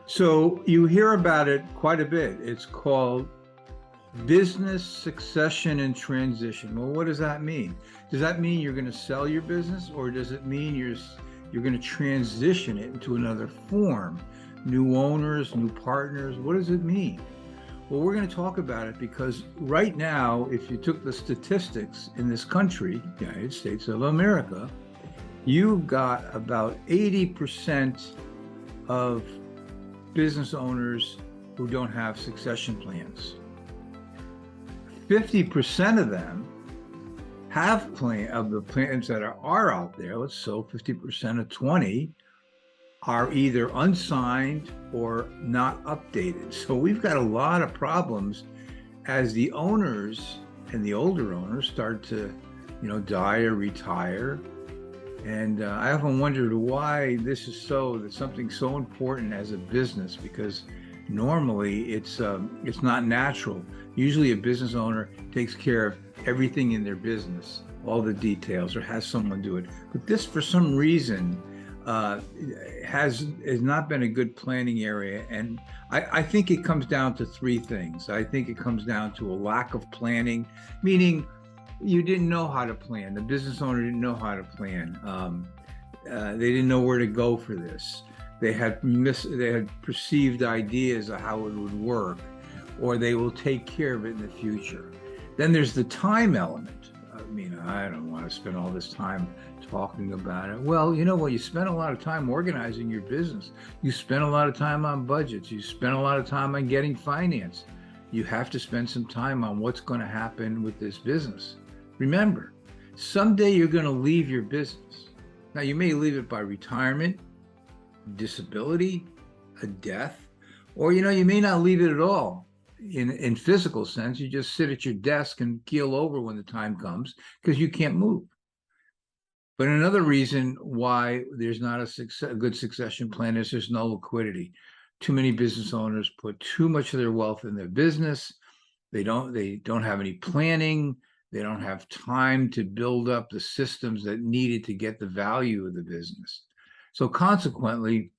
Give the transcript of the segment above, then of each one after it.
So you hear about it quite a bit. It's called business succession and transition. Well, what does that mean? Does that mean you're going to sell your business, or does it mean you're going to transition it into another form? New owners, new partners, what does it mean? Well, we're going to talk about it because right now, if you took the statistics in this country, United States of America, you've got about 80% of business owners who don't have succession plans. 50% of them have the plans that are out there. So 50% of 20 are either unsigned or not updated. So we've got a lot of problems as the owners and the older owners start to, die or retire. And I often wondered why this is that something so important as a business, because normally it's not natural. Usually a business owner takes care of everything in their business, all the details, or has someone do it. But this, for some reason, has not been a good planning area. And I think it comes down to three things. I think it comes down to a lack of planning, meaning you didn't know how to plan. The business owner didn't know how to plan. They didn't know where to go for this. They had perceived ideas of how it would work, or they will take care of it in the future. Then there's the time element. I mean, I don't want to spend all this time talking about it. Well, you know what? You spend a lot of time organizing your business. You spend a lot of time on budgets. You spend a lot of time on getting finance. You have to spend some time on what's going to happen with this business. Remember, someday you're going to leave your business. Now, you may leave it by retirement, disability, a death, or, you may not leave it at all in physical sense. You just sit at your desk and keel over when the time comes because you can't move. But another reason why there's not a good succession plan is there's no liquidity. Too many business owners put too much of their wealth in their business. They don't have any planning. They don't have time to build up the systems that needed to get the value of the business. So consequently,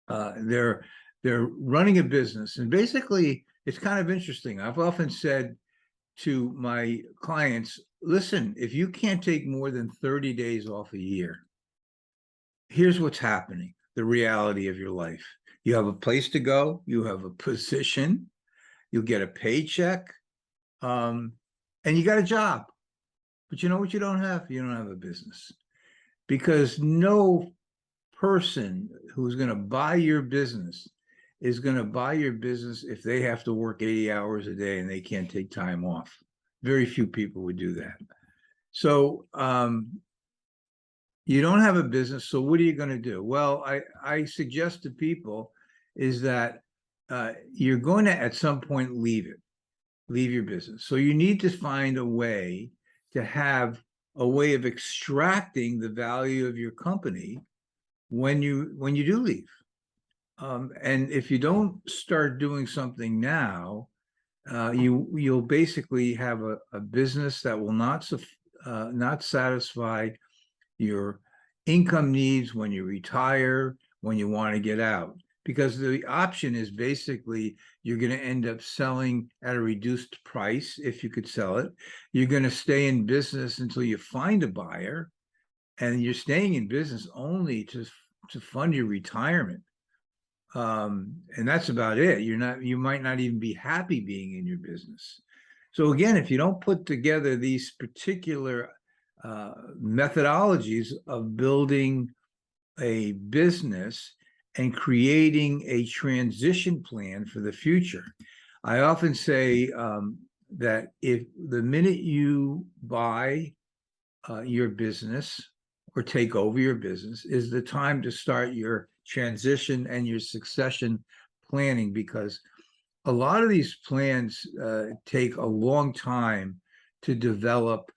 they're running a business. And basically, it's kind of interesting. I've often said to my clients, listen, if you can't take more than 30 days off a year, here's what's happening, the reality of your life. You have a place to go, you have a position, you'll get a paycheck, and you got a job. But you know what you don't have? You don't have a business. Because no person who's going to buy your business is going to buy your business if they have to work 80 hours a day and they can't take time off. Very few people would do that. So you don't have a business, so what are you going to do? Well, I suggest to people is that you're going to at some point leave your business. So you need to find a way to have a way of extracting the value of your company when you do leave. And if you don't start doing something now, you'll basically have a business that will not satisfy your income needs when you retire, when you want to get out. Because the option is basically you're going to end up selling at a reduced price if you could sell it. You're going to stay in business until you find a buyer, and you're staying in business only to fund your retirement. And that's about it. You might not even be happy being in your business. So again, if you don't put together these particular methodologies of building a business and creating a transition plan for the future, I often say that if the minute you buy your business or take over your business is the time to start your transition and your succession planning, because a lot of these plans take a long time to develop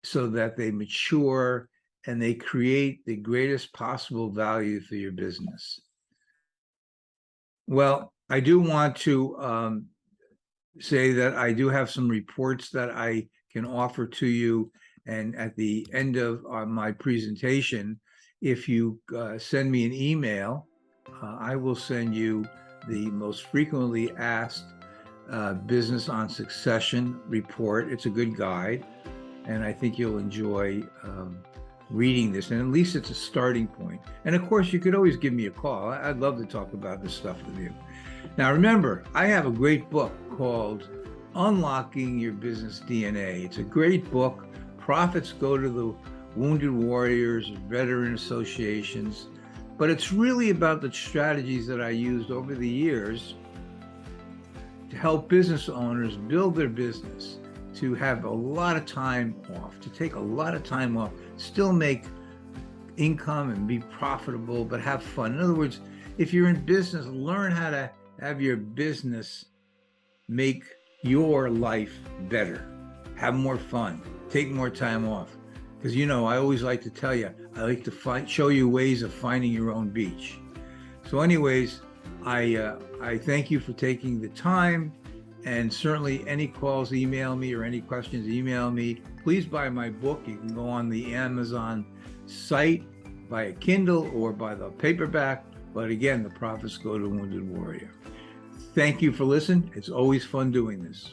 so that they mature and they create the greatest possible value for your business. Well, I do want to say that I do have some reports that I can offer to you. And at the end of my presentation, if you send me an email, I will send you the most frequently asked business on succession report. It's a good guide, and I think you'll enjoy reading this, and at least it's a starting point. And of course, you could always give me a call. I'd love to talk about this stuff with you. Now, remember, I have a great book called Unlocking Your Business DNA. It's a great book. Profits go to the wounded warriors, veteran associations, but it's really about the strategies that I used over the years to help business owners build their business, to have a lot of time off, to take a lot of time off, still make income and be profitable, but have fun. In other words, if you're in business, learn how to have your business make your life better, have more fun, take more time off. Because, you know, I always like to tell you, I like to show you ways of finding your own beach. So anyways, I thank you for taking the time, and certainly any calls, email me, or any questions, email me. Please buy my book. You can go on the Amazon site, buy a Kindle or buy the paperback. But again, the profits go to Wounded Warrior. Thank you for listening. It's always fun doing this.